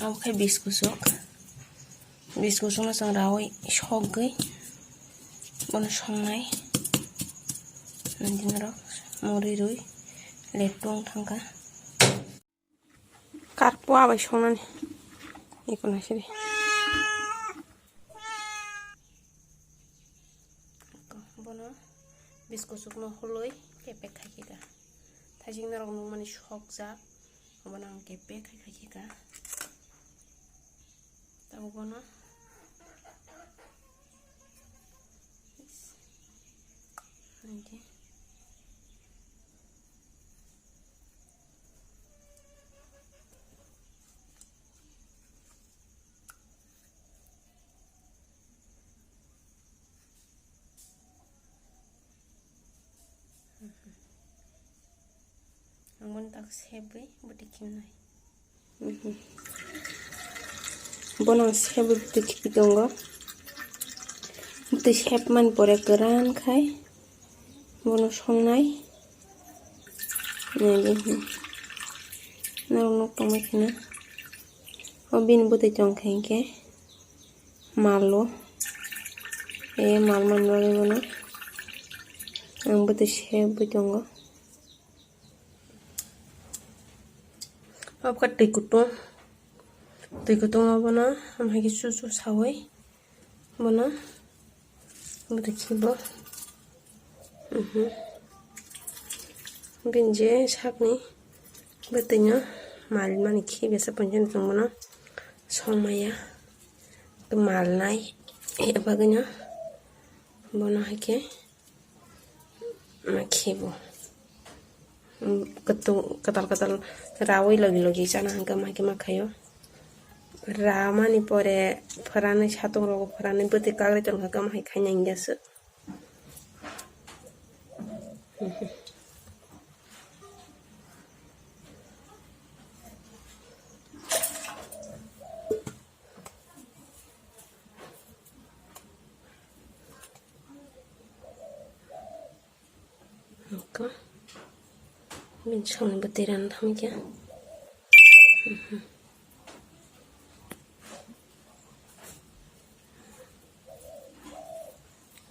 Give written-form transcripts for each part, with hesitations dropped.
Aku kayak biskusuk na sang rawai shogai bono songnai nanti narok muri rui lepong tangka karpo abai songnani ikon asiri bono biskusuk no holoi kepe khaikika thajing narok no mani shokjak bono ang kepe khaikika tahu bono nanti anggun tak sebre butikim nai bonang sebre butik pidongo butik sep man pore keran kai bono songnai nai narong nok tomakina obin butik jongkai ke malo mal man roge bono ang butik sep butongo apkat tui kutung abono amhagi susu sawai bono butik kibo binje sakni betenya mal mani ki biasa penjen bono somaya kemal nai baganya bono hake makibo ketal rawai lagi sana hangga maki makayo ramani pore farane satong rogo farane beti kagre ton hangga maki kanya inggasu oke bincang betiran kami ya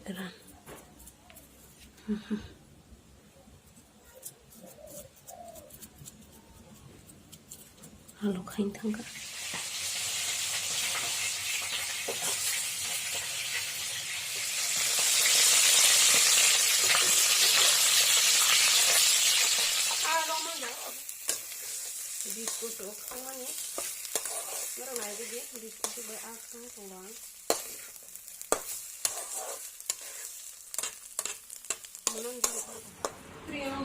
geran lalu kain tangga biskutuk angani mero nai di biskutuk bay akang tolong monon di trio